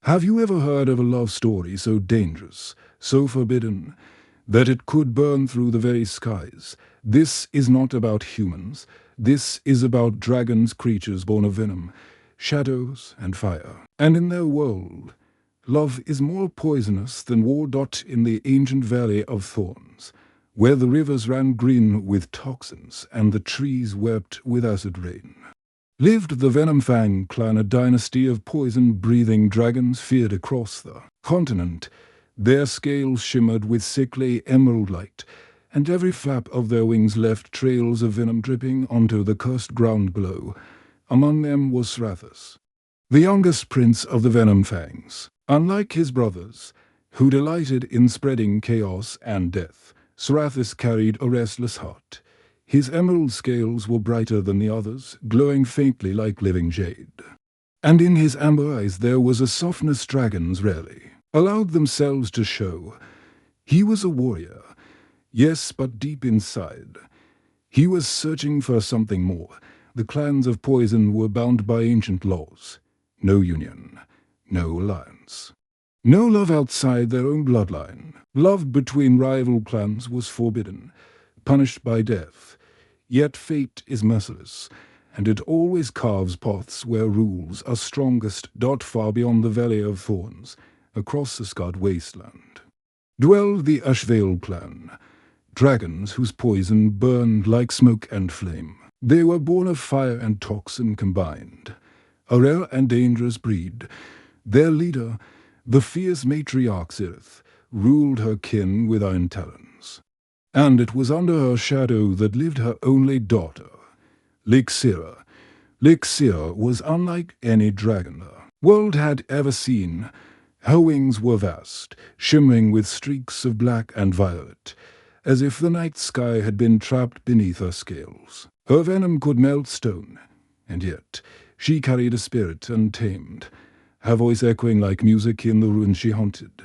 Have you ever heard of a love story so dangerous, so forbidden, that it could burn through the very skies? This is not about humans. This is about dragons, creatures born of venom, shadows and fire. And in their world, love is more poisonous than war. In the ancient valley of thorns, where the rivers ran green with toxins and the trees wept with acid rain, lived the Venom Fang clan, a dynasty of poison-breathing dragons feared across the continent. Their scales shimmered with sickly emerald light, and every flap of their wings left trails of venom dripping onto the cursed ground below. Among them was Srathus, the youngest prince of the Venom Fangs. Unlike his brothers, who delighted in spreading chaos and death, Srathus carried a restless heart. His emerald scales were brighter than the others, glowing faintly like living jade. And in his amber eyes there was a softness dragons rarely allowed themselves to show. He was a warrior, yes, but deep inside, he was searching for something more. The clans of poison were bound by ancient laws. No union, no alliance. No love outside their own bloodline. Love between rival clans was forbidden, punished by death. Yet fate is merciless, and it always carves paths where rules are strongest. Far beyond the Valley of Thorns, across the scarred wasteland, dwelled the Ashvale clan, dragons whose poison burned like smoke and flame. They were born of fire and toxin combined, a rare and dangerous breed. Their leader, the fierce matriarch Zirith, ruled her kin with iron talons. And it was under her shadow that lived her only daughter, Lixira. Lixira was unlike any dragon the world had ever seen. Her wings were vast, shimmering with streaks of black and violet, as if the night sky had been trapped beneath her scales. Her venom could melt stone, and yet she carried a spirit untamed, her voice echoing like music in the ruins she haunted.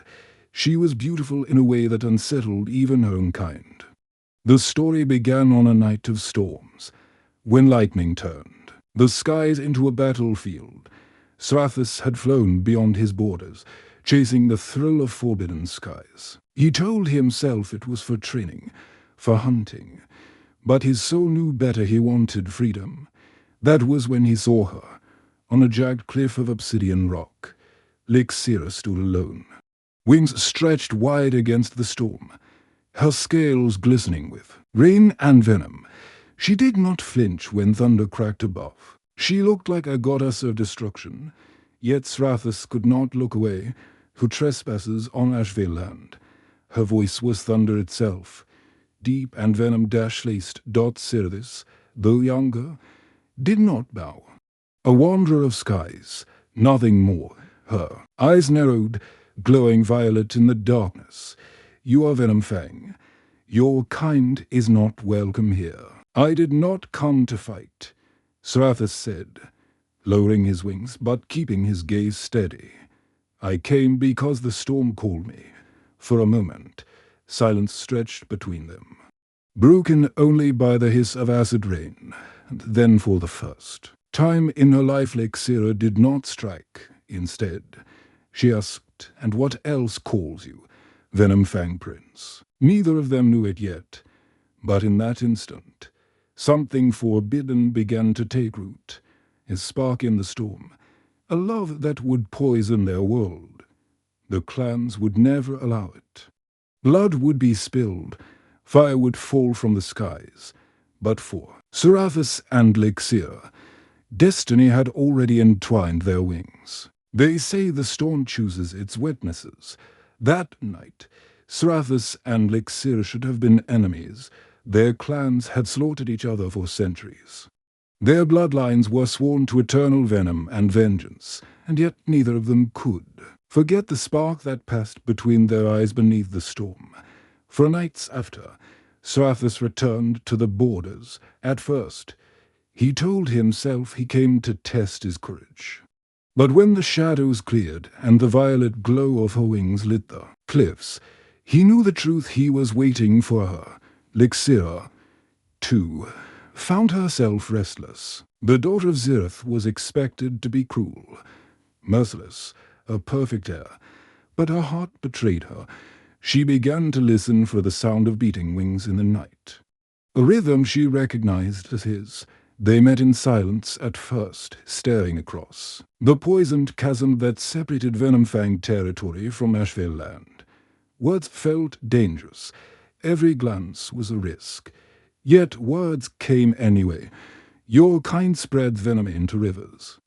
She was beautiful in a way that unsettled even her own kind. The story began on a night of storms, when lightning turned the skies into a battlefield. Srathus had flown beyond his borders, chasing the thrill of forbidden skies. He told himself it was for training, for hunting, but his soul knew better. He wanted freedom. That was when he saw her, on a jagged cliff of obsidian rock. Lixira stood alone, wings stretched wide against the storm, her scales glistening with rain and venom. She did not flinch when thunder cracked above. She looked like a goddess of destruction, yet Srathus could not look away, who trespasses on Ashvale land. Her voice was thunder itself, deep and venom-laced. Sirithis, though younger, did not bow. A wanderer of skies, nothing more. Her eyes narrowed, glowing violet in the darkness. You are Venom Fang. Your kind is not welcome here. I did not come to fight, Srathus said, lowering his wings but keeping his gaze steady. I came because the storm called me. For a moment, silence stretched between them, broken only by the hiss of acid rain. And then for the first time in her life, Lixira did not strike. Instead, she asked, "And what else calls you, Venom Fang Prince?" Neither of them knew it yet, but in that instant, something forbidden began to take root, a spark in the storm, a love that would poison their world. The clans would never allow it. Blood would be spilled, fire would fall from the skies, but for Srathus and Lixira, destiny had already entwined their wings. They say the storm chooses its witnesses. That night, Srathus and Lixira should have been enemies. Their clans had slaughtered each other for centuries. Their bloodlines were sworn to eternal venom and vengeance, and yet neither of them could forget the spark that passed between their eyes beneath the storm. For nights after, Srathus returned to the borders. At first, he told himself he came to test his courage. But when the shadows cleared and the violet glow of her wings lit the cliffs, he knew the truth. He was waiting for her. Lixira, too, found herself restless. The daughter of Zirith was expected to be cruel, merciless, a perfect heir. But her heart betrayed her. She began to listen for the sound of beating wings in the night. A rhythm she recognized as his. They met in silence at first, staring across the poisoned chasm that separated Venomfang territory from Ashvale land. Words felt dangerous. Every glance was a risk. Yet words came anyway. Your kind spread venom into rivers.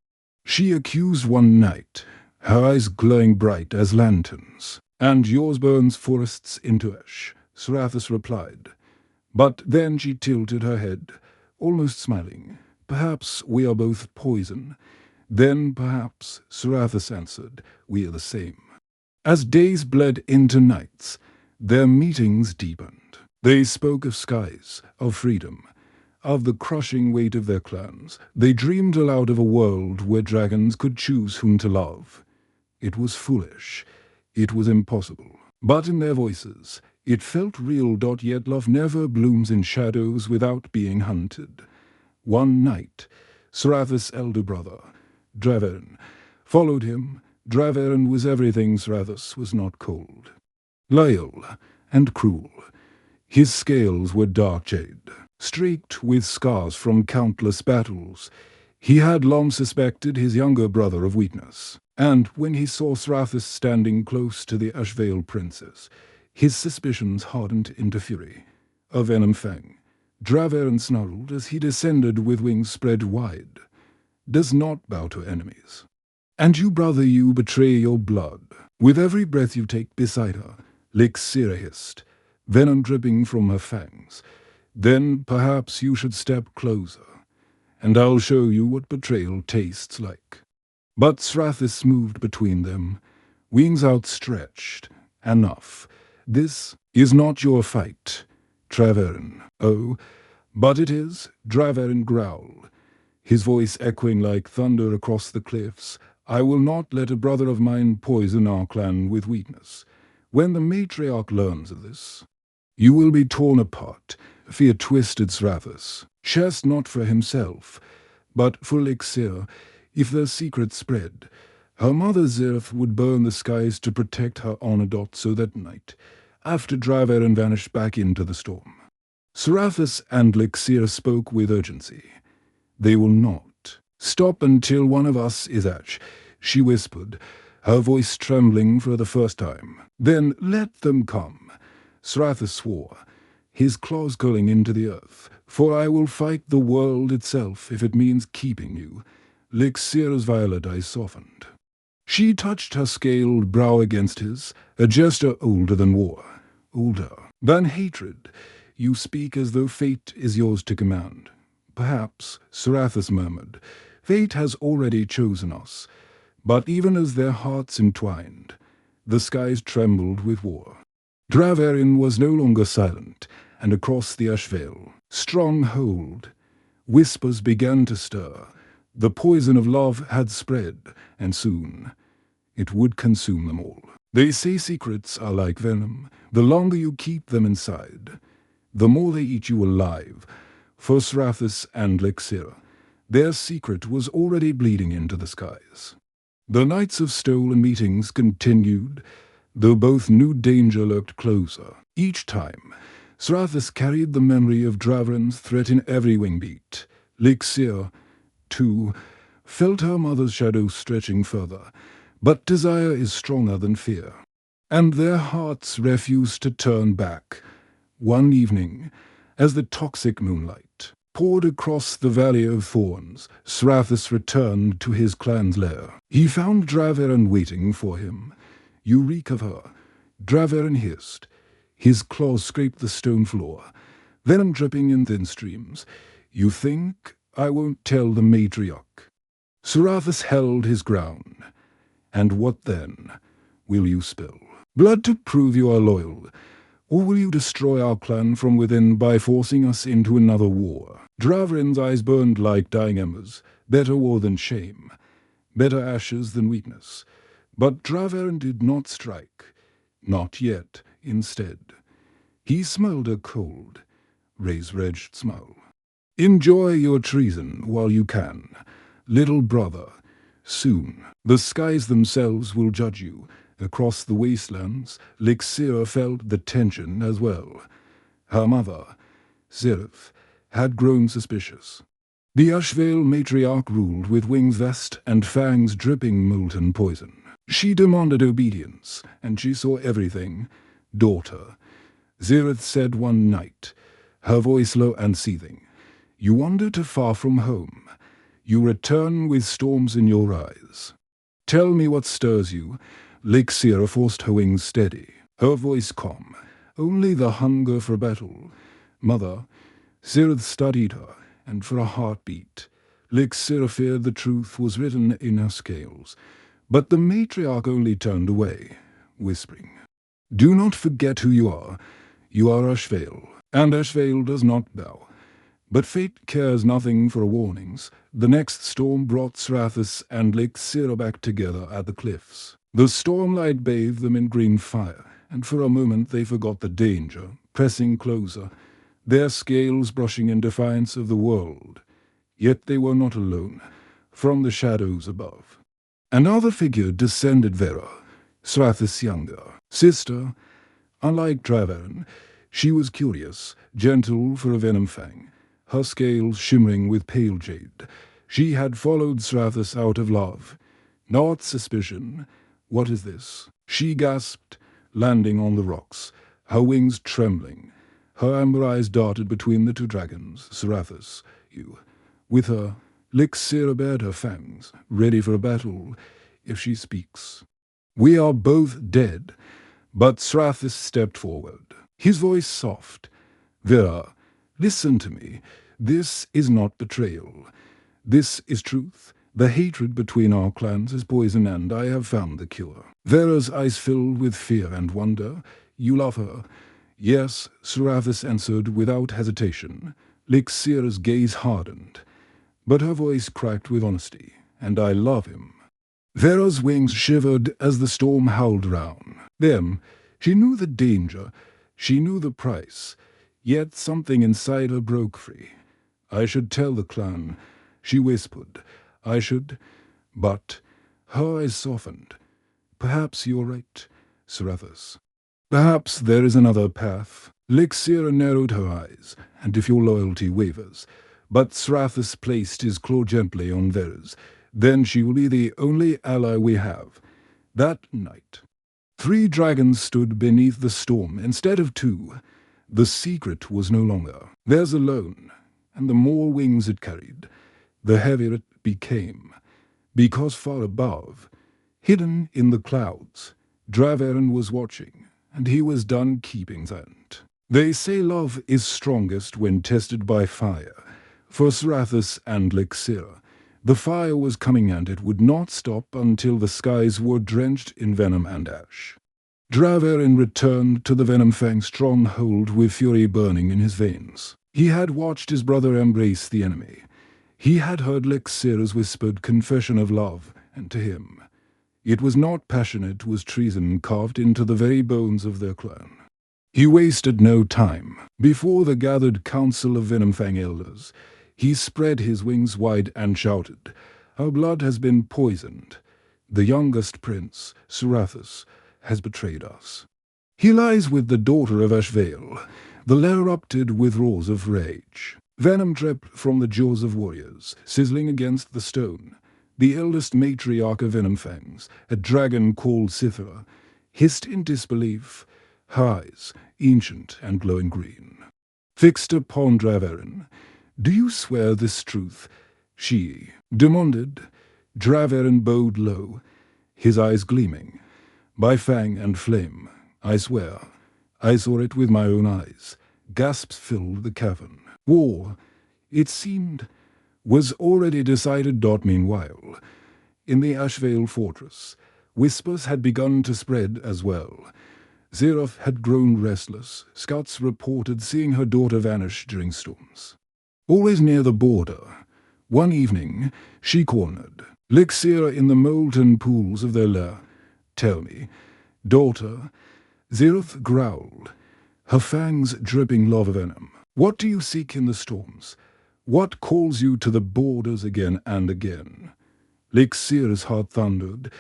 She accused one night, her eyes glowing bright as lanterns. And yours burns forests into ash, Seraphis replied. But then she tilted her head, almost smiling. Perhaps we are both poison. Then perhaps, Seraphis answered, we are the same. As days bled into nights, their meetings deepened. They spoke of skies, of freedom, of the crushing weight of their clans. They dreamed aloud of a world where dragons could choose whom to love. It was foolish. It was impossible. But in their voices, it felt real. Yet love never blooms in shadows without being hunted. One night, Seraphis' elder brother, Draverin, followed him. Draverin was everything Seraphis was not cold. Loyal and cruel. His scales were dark jade, streaked with scars from countless battles. He had long suspected his younger brother of weakness, and when he saw Seraphis standing close to the Ashvale princess, his suspicions hardened into fury. A venom fang. Draverin snarled as he descended with wings spread wide. Does not bow to enemies. And you, brother, you betray your blood. With every breath you take beside her, Lixira hissed, venom dripping from her fangs. Then perhaps you should step closer, and I'll show you what betrayal tastes like. But Seraphis moved between them, wings outstretched. Enough. This is not your fight, Draverin. Oh, but it is, Draverin growled, his voice echoing like thunder across the cliffs. I will not let a brother of mine poison our clan with weakness. When the matriarch learns of this, you will be torn apart. Fear twisted Seraphis, chest not for himself, but for Lixir. If the secret spread, her mother Zerth would burn the skies to protect her honor. So that night, after Draverin vanished back into the storm, Seraphis and Lixir spoke with urgency. They will not stop until one of us is ash, she whispered, her voice trembling for the first time. Then let them come. Seraphis swore, his claws curling into the earth. For I will fight the world itself if it means keeping you. Lixir's violet eyes softened. She touched her scaled brow against his, a gesture older than war, older than hatred. You speak as though fate is yours to command. Perhaps, Seraphis murmured, fate has already chosen us. But even as their hearts entwined, the skies trembled with war. Draverin was no longer silent, and across the Ashvale, strong hold, whispers began to stir. The poison of love had spread, and soon it would consume them all. They say secrets are like venom. The longer you keep them inside, the more they eat you alive. For Seraphis and Lixir, their secret was already bleeding into the skies. The nights of stolen meetings continued, though both knew danger lurked closer. Each time, Seraphis carried the memory of Draverin's threat in every wing beat. Lixir, too, felt her mother's shadow stretching further, but desire is stronger than fear, and their hearts refused to turn back. One evening, as the toxic moonlight poured across the Valley of Thorns, Seraphis returned to his clan's lair. He found Draverin waiting for him. You reek of her, Draverin hissed. His claws scraped the stone floor, venom dripping in thin streams. You think I won't tell the matriarch? Seraphis held his ground. And what then? Will you spill blood to prove you are loyal? Or will you destroy our clan from within by forcing us into another war? Draverin's eyes burned like dying embers. Better war than shame. Better ashes than weakness. But Draverin did not strike. Not yet. Instead, he smiled a cold, razor-edged smile. Enjoy your treason while you can, little brother. Soon, the skies themselves will judge you. Across the wastelands, Lixira felt the tension as well. Her mother, Zirith, had grown suspicious. The Ashvale matriarch ruled with wings vest and fangs dripping molten poison. She demanded obedience, and she saw everything. "Daughter," Zirith said one night, her voice low and seething, "you wander too far from home. You return with storms in your eyes. Tell me what stirs you." Lixira forced her wings steady, her voice calm. "Only the hunger for battle." "Mother," Zirith studied her, and for a heartbeat, Lixira feared the truth was written in her scales. But the matriarch only turned away, whispering, "Do not forget who you are. You are Ashvale, and Ashvale does not bow." But fate cares nothing for warnings. The next storm brought Srathis and Lixira back together at the cliffs. The stormlight bathed them in green fire, and for a moment they forgot the danger, pressing closer, their scales brushing in defiance of the world. Yet they were not alone. From the shadows above, another figure descended. Vera, Srathis' younger sister. Unlike Draverin, she was curious, gentle for a venom fang, her scales shimmering with pale jade. She had followed Srathis out of love, not suspicion. "What is this?" she gasped, landing on the rocks, her wings trembling. Her amber eyes darted between the two dragons. "Srathis, you." With her, Lixira bared her fangs, ready for a battle if she speaks. "We are both dead." But Srathis stepped forward, his voice soft. "Vera, listen to me. This is not betrayal. This is truth. The hatred between our clans is poison, and I have found the cure." Vera's eyes filled with fear and wonder. "You love her?" "Yes," Srathis answered without hesitation. Lixira's gaze hardened, but her voice cracked with honesty. "And I love him." Vera's wings shivered as the storm howled round them. She knew the danger, she knew the price, yet something inside her broke free. "I should tell the clan," she whispered. "I should." But her eyes softened. "Perhaps you're right, Srathis. Perhaps there is another path." Lixira narrowed her eyes. "And if your loyalty wavers." But Srathis placed his claw gently on Vera's. "Then she will be the only ally we have." That night, 3 dragons stood beneath the storm instead of 2. The secret was no longer theirs alone, and the more wings it carried, the heavier it became. Because far above, hidden in the clouds, Draverin was watching, and he was done keeping silent. They say love is strongest when tested by fire. For Srathis and Lixira, the fire was coming, and it would not stop until the skies were drenched in venom and ash. Draverin returned to the Venom Fang stronghold with fury burning in his veins. He had watched his brother embrace the enemy. He had heard Lixira's whispered confession of love, and to him, it was not passion, it was treason carved into the very bones of their clan. He wasted no time. Before the gathered council of Venom Fang elders, he spread his wings wide and shouted, "Our blood has been poisoned. The youngest prince, Srathis, has betrayed us. He lies with the daughter of Ashvale." The lair erupted with roars of rage. Venom dripped from the jaws of warriors, sizzling against the stone. The eldest matriarch of Venom Fangs, a dragon called Sithra, hissed in disbelief, her eyes, ancient and glowing green, fixed upon Draverin. "Do you swear this truth?" she demanded. Draverin bowed low, his eyes gleaming. "By fang and flame, I swear. I saw it with my own eyes." Gasps filled the cavern. War, it seemed, was already decided. Meanwhile, in the Ashvale fortress, whispers had begun to spread as well. Zirith had grown restless. Scouts reported seeing her daughter vanish during storms. Always near the border, one evening she cornered Lixira in the molten pools of their lair. "Tell me, daughter," Zirith growled, her fangs dripping lava venom. "What do you seek in the storms? What calls you to the borders again and again?" Lixir's heart thundered,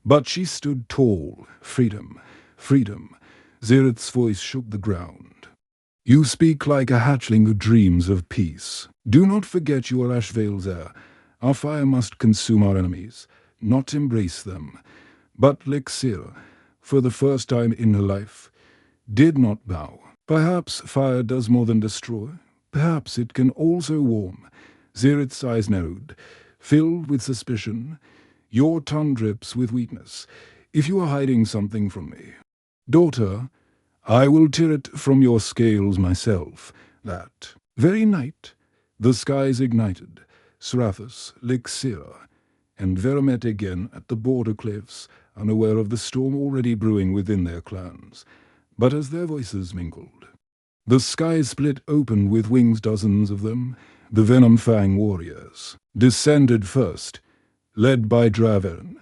but she stood tall. Freedom, freedom. Zirith's voice shook the ground. You speak like a hatchling who dreams of peace. Do not forget you are Ashvale's heir. Our fire must consume our enemies, not embrace them. But Lixir, for the first time in her life, did not bow. Perhaps fire does more than destroy. Perhaps it can also warm. Zirith's eyes narrowed, filled with suspicion. Your tongue drips with weakness. If you are hiding something from me, daughter, I will tear it from your scales myself. That very night, the skies ignited. Srathus, Lixir, and Vera met again at the border cliffs, unaware of the storm already brewing within their clans. But as their voices mingled, the skies split open with wings, dozens of them. The Venom Fang warriors descended first, led by Draverin,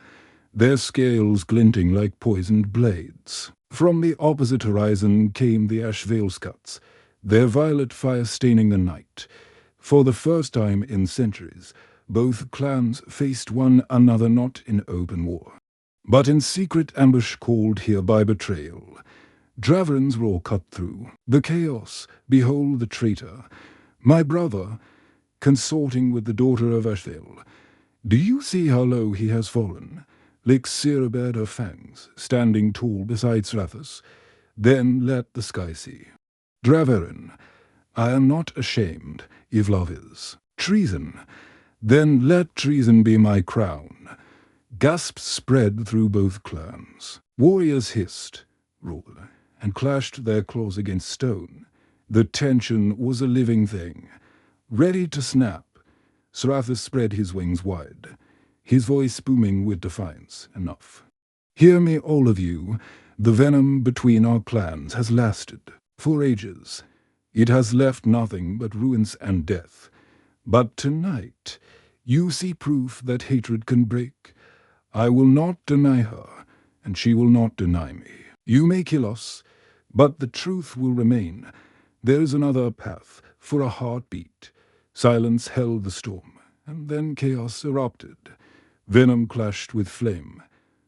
their scales glinting like poisoned blades. From the opposite horizon came the Ashvale Scuts, their violet fire staining the night. For the first time in centuries, both clans faced one another not in open war, but in secret ambush called here by betrayal. Draverin's roar cut through the chaos. Behold the traitor, my brother, consorting with the daughter of Ashvale. Do you see how low he has fallen? Lixir bared her fangs, standing tall beside Srathus. Then let the sky see. Draverin, I am not ashamed, if love is treason. Then let treason be my crown. Gasps spread through both clans. Warriors hissed, roared, and clashed their claws against stone. The tension was a living thing, ready to snap. Srathus spread his wings wide, his voice booming with defiance. Enough. Hear me, all of you. The venom between our clans has lasted for ages. It has left nothing but ruins and death. But tonight, you see proof that hatred can break. I will not deny her, and she will not deny me. You may kill us, but the truth will remain. There is another path for a heartbeat. Silence held the storm, and then chaos erupted. Venom clashed with flame.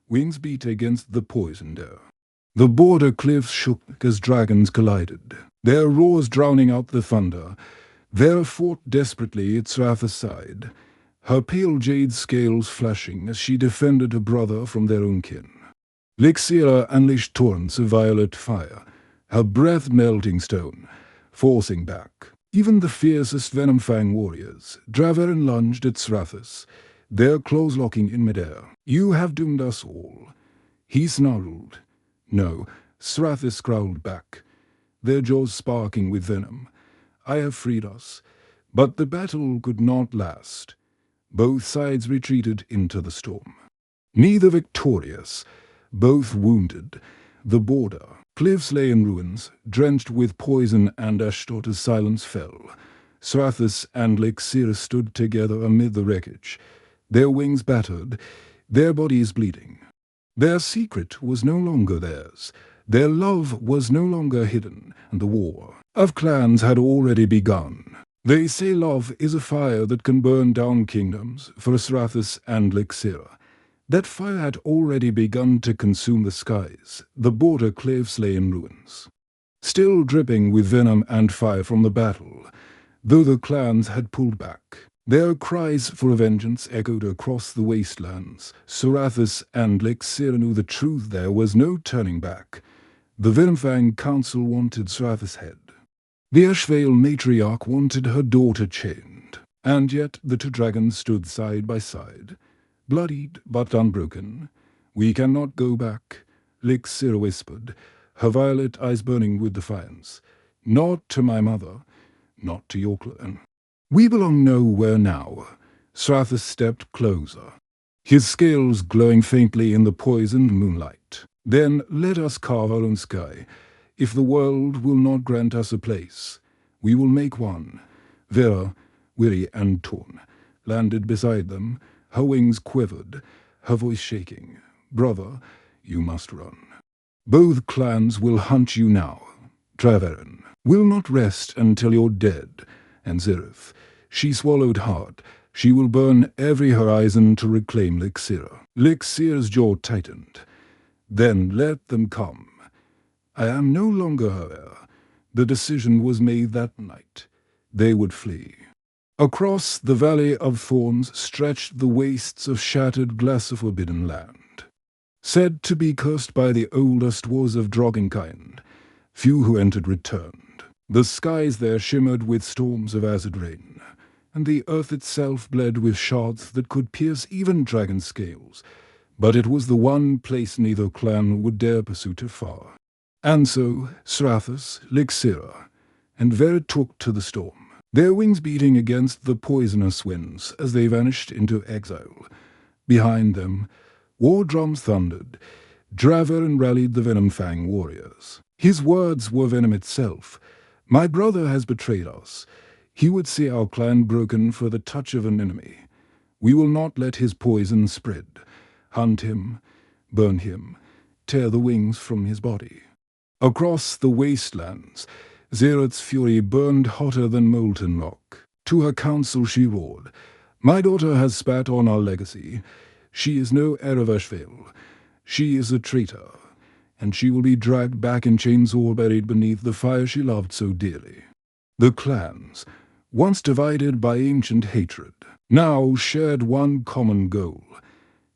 Wings beat against the poisoned air. The border cliffs shook as dragons collided, their roars drowning out the thunder. Vera fought desperately at Srathus' side, her pale jade scales flashing as she defended her brother from their own kin. Lixir unleashed torrents of violet fire, her breath melting stone, forcing back even the fiercest Venom Fang warriors. Draverin lunged at Srathus, their claws locking in midair. You have doomed us all. He snarled. No, Srathus growled back, their jaws sparking with venom. I have freed us, but the battle could not last. Both sides retreated into the storm. Neither victorious, both wounded. The border cliffs lay in ruins, drenched with poison, and Ashtor's silence fell. Srathus and Lixir stood together amid the wreckage, their wings battered, their bodies bleeding. Their secret was no longer theirs. Their love was no longer hidden, and the war of clans had already begun. They say love is a fire that can burn down kingdoms. For Srathus and Lixir, that fire had already begun to consume the skies. The border cliffs lay in ruins, still dripping with venom and fire from the battle, though the clans had pulled back. Their cries for vengeance echoed across the wastelands. Srathus and Lixir knew the truth. There was no turning back. The Venomfang Council wanted Srathus' head. The Ashvale matriarch wanted her daughter chained. And yet the two dragons stood side by side, bloodied but unbroken. We cannot go back, Lixir whispered, her violet eyes burning with defiance. Not to my mother, not to your clan. We belong nowhere now. Srathus stepped closer, his scales glowing faintly in the poisoned moonlight. Then let us carve our own sky. If the world will not grant us a place, we will make one. Vera, weary and torn, landed beside them. Her wings quivered, her voice shaking. Brother, you must run. Both clans will hunt you now. Draverin will not rest until you're dead. And Zirith, she swallowed hard, She will burn every horizon to reclaim Lixira. Lixira's jaw tightened. Then let them come. I am no longer her heir. The decision was made that night. They would flee. Across the Valley of Thorns stretched the wastes of shattered glass of forbidden land. Said to be cursed by the oldest wars of Dragonkind, few who entered returned. The skies there shimmered with storms of acid rain, and the earth itself bled with shards that could pierce even dragon scales. But it was the one place neither clan would dare pursue too far. And so Srathus, Lixira, and Vera took to the storm, their wings beating against the poisonous winds as they vanished into exile. Behind them, war drums thundered. Draverin rallied the Venom Fang warriors. His words were venom itself. My brother has betrayed us. He would see our clan broken for the touch of an enemy. We will not let his poison spread. Hunt him, burn him, tear the wings from his body. Across the wastelands, Xerath's fury burned hotter than molten rock. To her council she roared, "My daughter has spat on our legacy. She is no heir of Ashvale. She is a traitor, and she will be dragged back in chains or buried beneath the fire she loved so dearly." The clans, once divided by ancient hatred, now shared one common goal: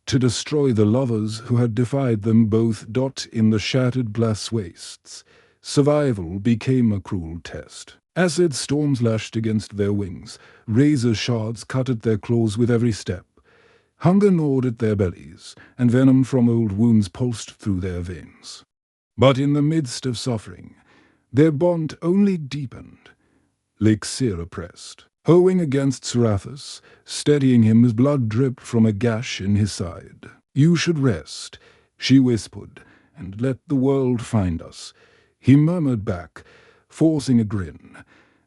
to destroy the lovers who had defied them both. In the shattered glass wastes, survival became a cruel test. Acid storms lashed against their wings, razor shards cut at their claws with every step. Hunger gnawed at their bellies, and venom from old wounds pulsed through their veins. But in the midst of suffering, their bond only deepened. Lixira pressed, hoeing against Srathus, steadying him as blood dripped from a gash in his side. "You should rest," she whispered, "and let the world find us." He murmured back, forcing a grin.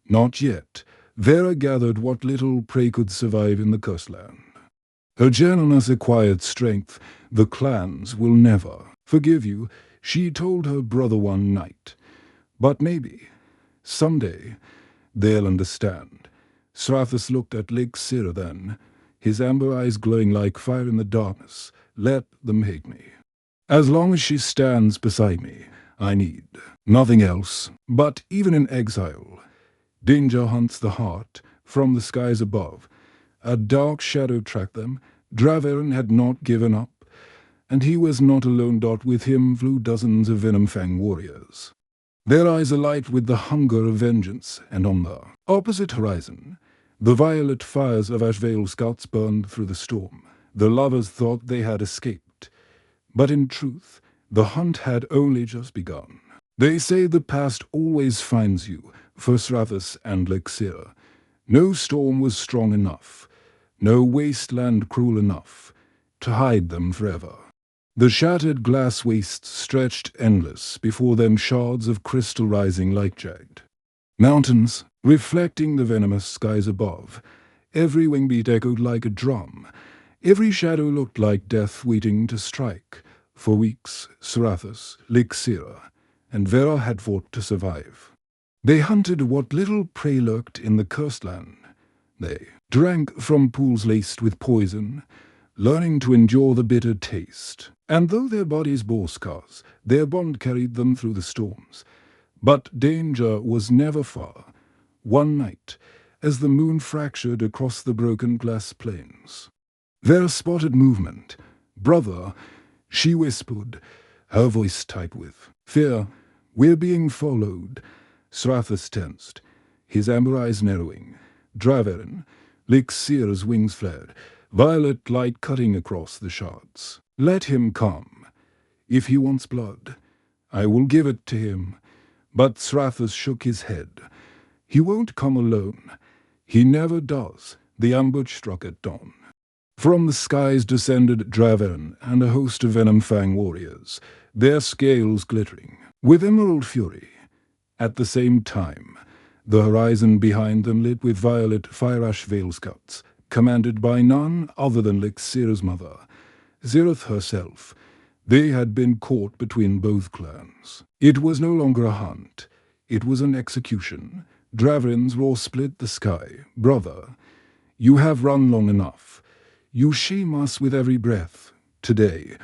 "Not yet." Vera gathered what little prey could survive in the cursed land. Her gentleness acquired strength. "The clans will never forgive you," she told her brother one night. "But maybe, someday, they'll understand." Srathus looked at Lixira then, his amber eyes glowing like fire in the darkness. "Let them hate me. As long as she stands beside me, I need nothing else." But even in exile, danger hunts the heart from the skies above. A dark shadow tracked them. Draverin had not given up, and he was not alone. With him flew dozens of Venom Fang warriors, their eyes alight with the hunger of vengeance. And on the opposite horizon, the violet fires of Ashvale scouts burned through the storm. The lovers thought they had escaped, but in truth, the hunt had only just begun. They say the past always finds you, for Srathus and Lixira. No storm was strong enough, no wasteland cruel enough, to hide them forever. The shattered glass wastes stretched endless, before them shards of crystal rising like jagged mountains, reflecting the venomous skies above. Every wingbeat echoed like a drum. Every shadow looked like death waiting to strike. For weeks, Srathus, Lixira, and Vera had fought to survive. They hunted what little prey lurked in the cursed land. They drank from pools laced with poison, learning to endure the bitter taste. And though their bodies bore scars, their bond carried them through the storms. But danger was never far. One night, as the moon fractured across the broken glass plains, Vera spotted movement. "Brother," she whispered, her voice tight with fear, "we're being followed." Srathus tensed, his amber eyes narrowing. Draverin, Lixira's wings flared, violet light cutting across the shards. "Let him come. If he wants blood, I will give it to him." But Srathus shook his head. "He won't come alone. He never does." The ambush struck at dawn. From the skies descended Draverin and a host of Venom Fang warriors, their scales glittering with emerald fury. At the same time, the horizon behind them lit with violet fire-ash veil scouts, commanded by none other than Lixira's mother, Xerath herself. They had been caught between both clans. It was no longer a hunt. It was an execution. Draverin's roar split the sky. "Brother, You have run long enough. You shame us with every breath. Today,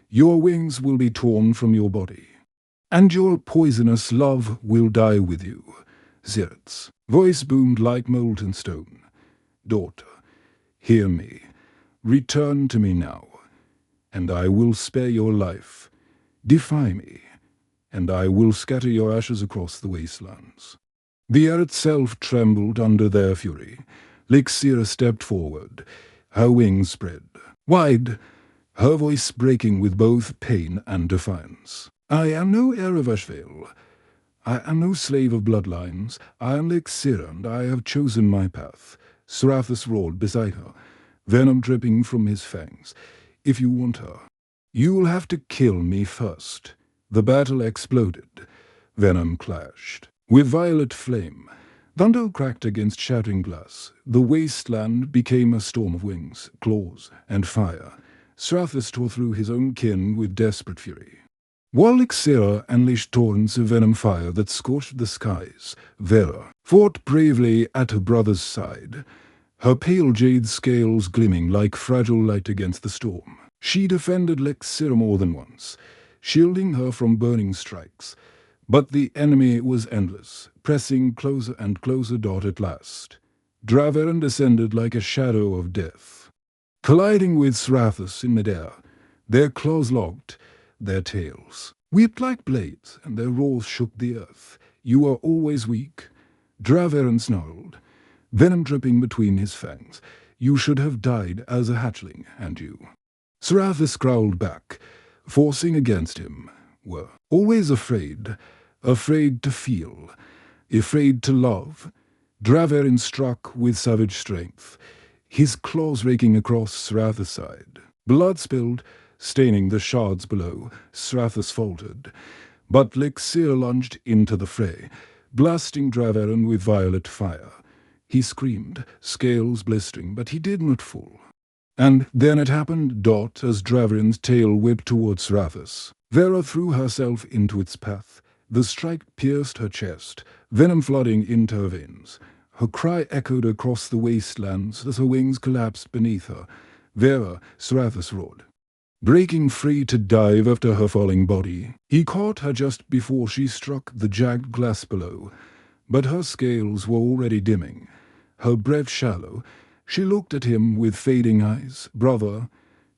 your wings will be torn from your body, and your poisonous love will die with you. Ziret's voice boomed like molten stone. Daughter, hear me. Return to me now, and I will spare your life. Defy me, and I will scatter your ashes across the wastelands. The air itself trembled under their fury. Lixira stepped forward, her wings spread wide, her voice breaking with both pain and defiance. I am no heir of Ashvale. I am no slave of bloodlines. I am Lixira, and I have chosen my path. Seraphis roared beside her, venom dripping from his fangs. If you want her, you'll have to kill me first. The battle exploded. Venom clashed. With violet flame, thunder cracked against shattering glass. The wasteland became a storm of wings, claws, and fire. Seraphis tore through his own kin with desperate fury, while Lixira unleashed torrents of venom fire that scorched the skies. Vera fought bravely at her brother's side, her pale jade scales gleaming like fragile light against the storm. She defended Lixira more than once, shielding her from burning strikes. But the enemy was endless, pressing closer and closer. At last, Draverin descended like a shadow of death. Colliding with Seraphis in midair, their claws locked, their tails whipped like blades, and their roars shook the earth. You are always weak, Draverin snarled, venom dripping between his fangs. You should have died as a hatchling, and you. Seraphis growled back, forcing against him. Were always afraid to feel, afraid to love. Draverin struck with savage strength, his claws raking across Seraphis' side. Blood spilled, staining the shards below. Seraphis faltered, but Lixir lunged into the fray, blasting Draverin with violet fire. He screamed, scales blistering, but he did not fall. And then it happened. As Draverin's tail whipped towards Seraphis, Vera threw herself into its path. The strike pierced her chest, venom flooding into her veins. Her cry echoed across the wastelands as her wings collapsed beneath her. Vera, Seraphis roared, breaking free to dive after her falling body. He caught her just before she struck the jagged glass below, but her scales were already dimming, her breath shallow. She looked at him with fading eyes. Brother,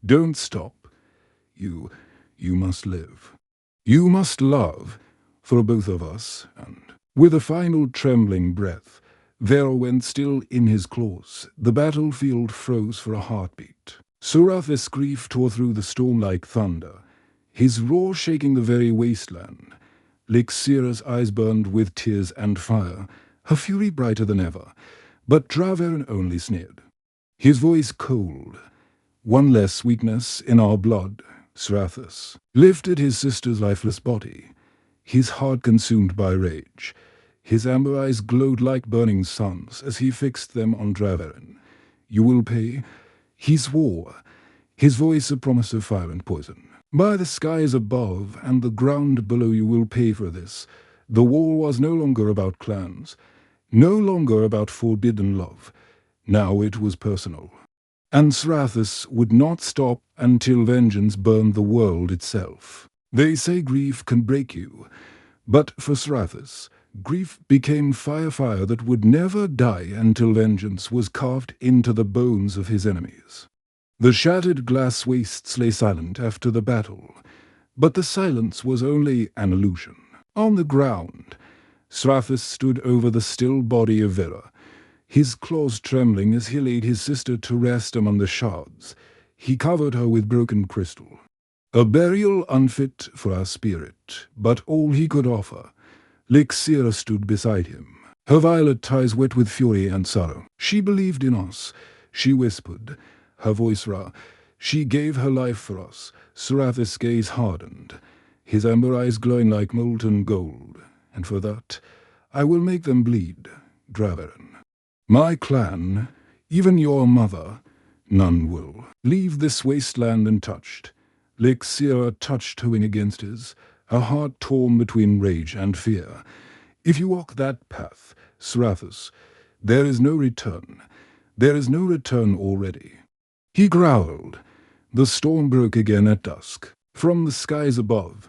don't stop. You must live. You must love, for both of us. And with a final trembling breath, Vera went still in his claws. The battlefield froze for a heartbeat. Seraphis' grief tore through the storm like thunder, his roar shaking the very wasteland. Lixira's eyes burned with tears and fire, her fury brighter than ever. But Draverin only sneered, his voice cold. One less weakness in our blood. Seraphis lifted his sister's lifeless body, his heart consumed by rage. His amber eyes glowed like burning suns as he fixed them on Draverin. You will pay, he swore, his voice a promise of fire and poison. By the skies above and the ground below, you will pay for this. The war was no longer about clans, no longer about forbidden love. Now it was personal. And Seraphis would not stop until vengeance burned the world itself. They say grief can break you, but for Seraphis, grief became fire that would never die until vengeance was carved into the bones of his enemies. The shattered glass wastes lay silent after the battle, but the silence was only an illusion. On the ground, Seraphis stood over the still body of Vera, his claws trembling as he laid his sister to rest among the shards. He covered her with broken crystal, a burial unfit for our spirit, but all he could offer. Lixira stood beside him, her violet eyes wet with fury and sorrow. She believed in us, she whispered, her voice raw. She gave her life for us. Seraphis' gaze hardened, his amber eyes glowing like molten gold. And for that, I will make them bleed, Draverin. My clan, even your mother, none will leave this wasteland untouched. Lixira touched her wing against his, her heart torn between rage and fear. If you walk that path, Seraphis, there is no return. There is no return already." He growled. The storm broke again at dusk. From the skies above,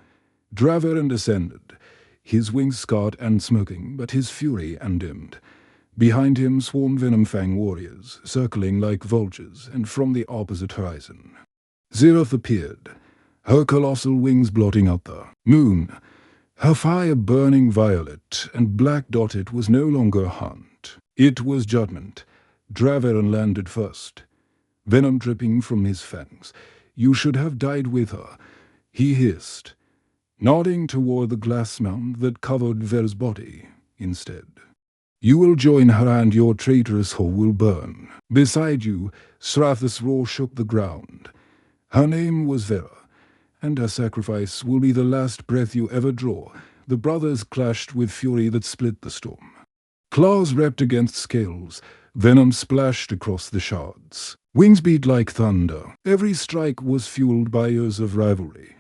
Draverin descended, his wings scarred and smoking, but his fury undimmed. Behind him swarmed Venomfang warriors, circling like vultures, and from the opposite horizon Zereth appeared, her colossal wings blotting out the moon. Her fire burning violet and black dotted was no longer hunt. It was judgment. Draverin landed first, venom dripping from his fangs. "You should have died with her," he hissed, nodding toward the glass mound that covered Ver's body instead. "You will join her and your traitorous hole will burn." Beside you, Srath's roar shook the ground. Her name was Vera, and her sacrifice will be the last breath you ever draw. The brothers clashed with fury that split the storm. Claws rapped against scales, venom splashed across the shards. Wings beat like thunder. Every strike was fueled by years of rivalry,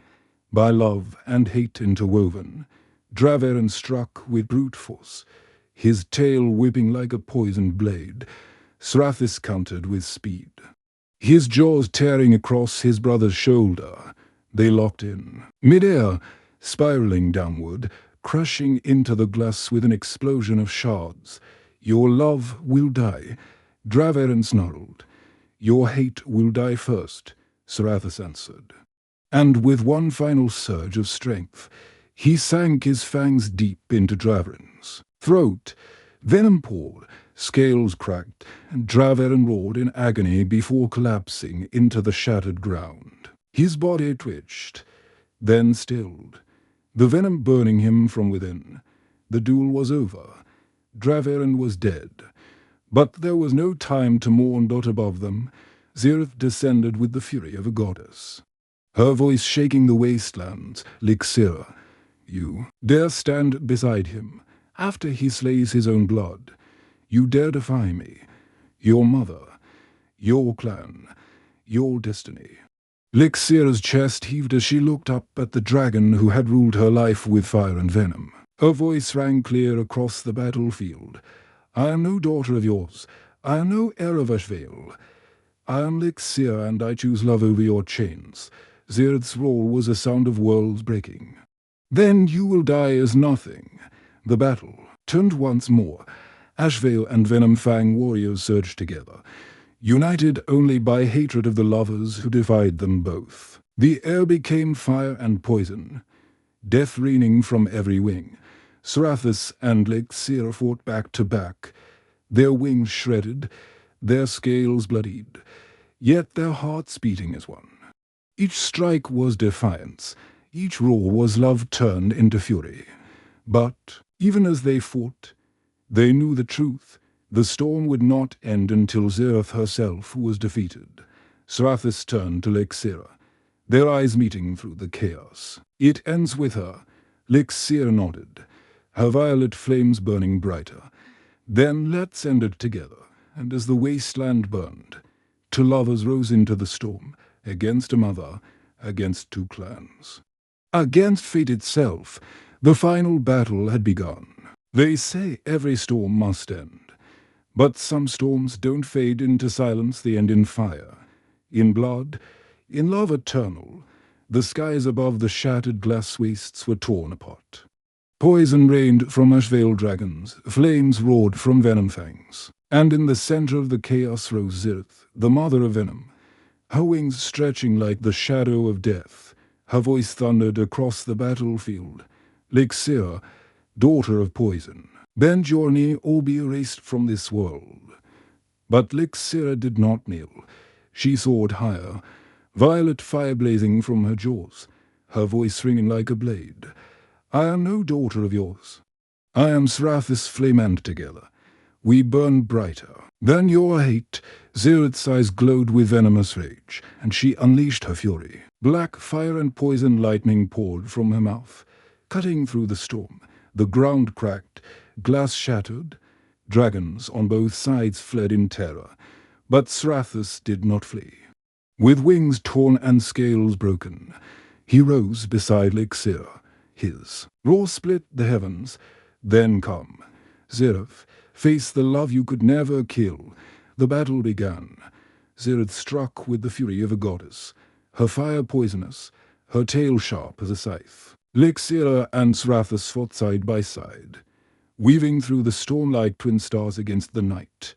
by love and hate interwoven. Draverin struck with brute force, his tail whipping like a poisoned blade. Srathis countered with speed, his jaws tearing across his brother's shoulder. They locked in, midair, spiraling downward, crushing into the glass with an explosion of shards. "Your love will die," Draverin snarled. "Your hate will die first," Srathis answered. And with one final surge of strength, he sank his fangs deep into Draverin's throat. Venom poured, scales cracked, and Draverin roared in agony before collapsing into the shattered ground. His body twitched, then stilled, the venom burning him from within. The duel was over. Draverin was dead. But there was no time to mourn. Dot above them, Zereth descended with the fury of a goddess, her voice shaking the wastelands. "Lixira, you dare stand beside him after he slays his own blood. You dare defy me, your mother, your clan, your destiny." Lixira's chest heaved as she looked up at the dragon who had ruled her life with fire and venom. Her voice rang clear across the battlefield. "I am no daughter of yours. I am no heir of Ashvale. I am Lixira, and I choose love over your chains." Zereth's roar was a sound of worlds breaking. "Then you will die as nothing." The battle turned once more. Ashvale and Venomfang warriors surged together, united only by hatred of the lovers who defied them both. The air became fire and poison, death raining from every wing. Srathis and Lixira fought back to back, their wings shredded, their scales bloodied, yet their hearts beating as one. Each strike was defiance, each roar was love turned into fury. But even as they fought, they knew the truth. The storm would not end until Zereth herself was defeated. Srathis turned to Lixira, their eyes meeting through the chaos. "It ends with her." Lixira nodded, her violet flames burning brighter. "Then let's end it together." And as the wasteland burned, two lovers rose into the storm, against a mother, against two clans, against fate itself. The final battle had begun. They say every storm must end. But some storms don't fade into silence, they end in fire, in blood, in love eternal. The skies above the shattered glass wastes were torn apart. Poison rained from Ashvale dragons, flames roared from Venomfangs, and in the center of the chaos rose Zereth, the mother of venom, her wings stretching like the shadow of death. Her voice thundered across the battlefield. "Lixira, daughter of poison, bend your knee or be erased from this world." But Lixira did not kneel. She soared higher, violet fire blazing from her jaws, her voice ringing like a blade. "I am no daughter of yours. I am Srathis flame, and together we burn brighter than your hate." Zereth's eyes glowed with venomous rage, and she unleashed her fury. Black fire and poison lightning poured from her mouth, cutting through the storm. The ground cracked, glass shattered. Dragons on both sides fled in terror, but Srathis did not flee. With wings torn and scales broken, he rose beside Lixira. His roar split the heavens. "Then come, Zereth, face the love you could never kill. The battle began. Zirith struck with the fury of a goddess, her fire poisonous, her tail sharp as a scythe. Lixira and Srathus fought side by side, weaving through the storm like twin stars against the night.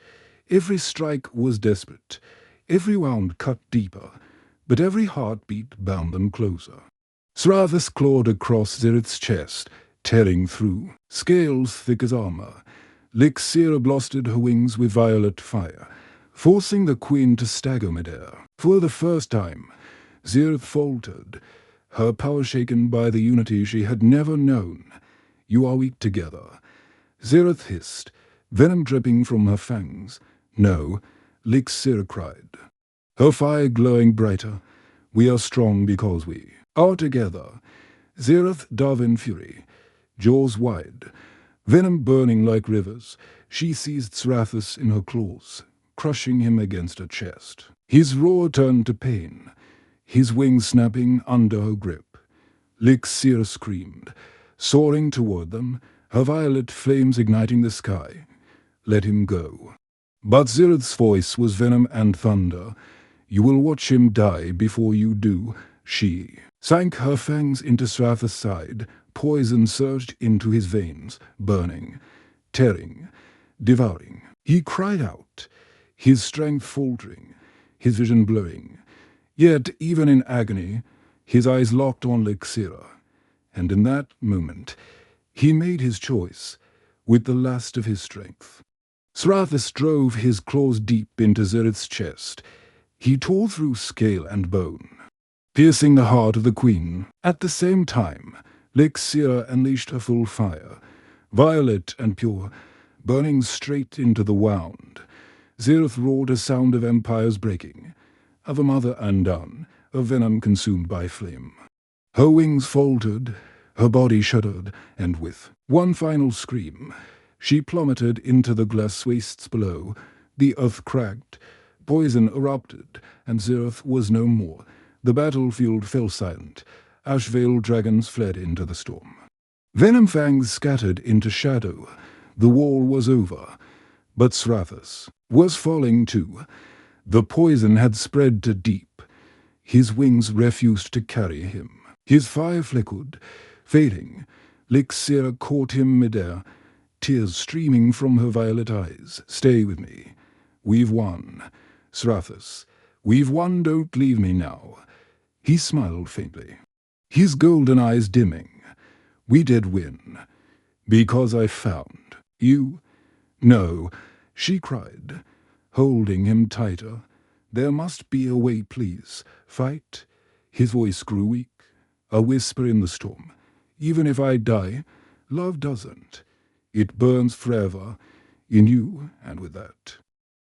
Every strike was desperate, every wound cut deeper, but every heartbeat bound them closer. Srathus clawed across Zirith's chest, tearing through, scales thick as armor. Lixira blasted her wings with violet fire, forcing the queen to stagger midair. For the first time, Zirith faltered, her power shaken by the unity she had never known. "You are weak together," Zirith hissed, venom dripping from her fangs. "No," Lixira cried, her fire glowing brighter. "We are strong because we are together." Zirith dove in fury, jaws wide, venom burning like rivers. She seized Srathus in her claws, crushing him against her chest. His roar turned to pain, his wings snapping under her grip. Lixira screamed, soaring toward them, her violet flames igniting the sky. "Let him go." But Zirith's voice was venom and thunder. "You will watch him die before you do." She sank her fangs into Srathus' side. Poison surged into his veins, burning, tearing, devouring. He cried out, his strength faltering, his vision blurring. Yet, even in agony, his eyes locked on Lixira. And in that moment, he made his choice with the last of his strength. Srathus drove his claws deep into Zirith's chest. He tore through scale and bone, piercing the heart of the queen. At the same time, Lixira unleashed her full fire, violet and pure, burning straight into the wound. Zirith roared a sound of empires breaking, of a mother undone, of venom consumed by flame. Her wings faltered, her body shuddered, and with one final scream, she plummeted into the glass wastes below. The earth cracked, poison erupted, and Zirith was no more. The battlefield fell silent. Ash-veiled dragons fled into the storm. Venom fangs scattered into shadow. The war was over, but Srathus was falling too. The poison had spread to deep. His wings refused to carry him. His fire flickered, fading. Lixira caught him midair, tears streaming from her violet eyes. "Stay with me. We've won. Srathus, we've won, don't leave me now." He smiled faintly, his golden eyes dimming. "We did win, because I found you." "No," she cried, holding him tighter. "There must be a way, please. Fight." His voice grew weak, a whisper in the storm. "Even if I die, love doesn't. It burns forever, in you and with that."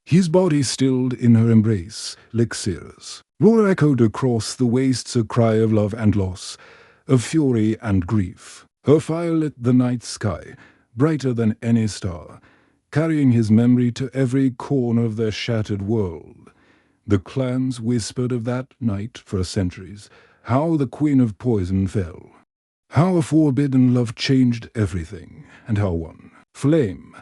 His body stilled in her embrace, Lixira's. Roar echoed across the wastes, a cry of love and loss, of fury and grief. Her fire lit the night sky, brighter than any star, carrying his memory to every corner of their shattered world. The clans whispered of that night for centuries, how the Queen of Poison fell, how a forbidden love changed everything, and how one flame,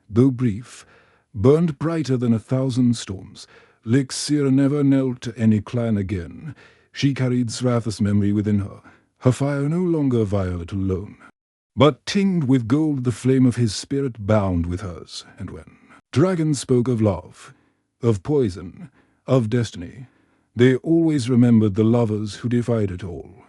though brief, burned brighter than 1,000 storms. Lixira never knelt to any clan again. She carried Srathus' memory within her, her fire no longer violet alone, but tinged with gold. The flame of his spirit bound with hers. And when dragons spoke of love, of poison, of destiny, they always remembered the lovers who defied it all.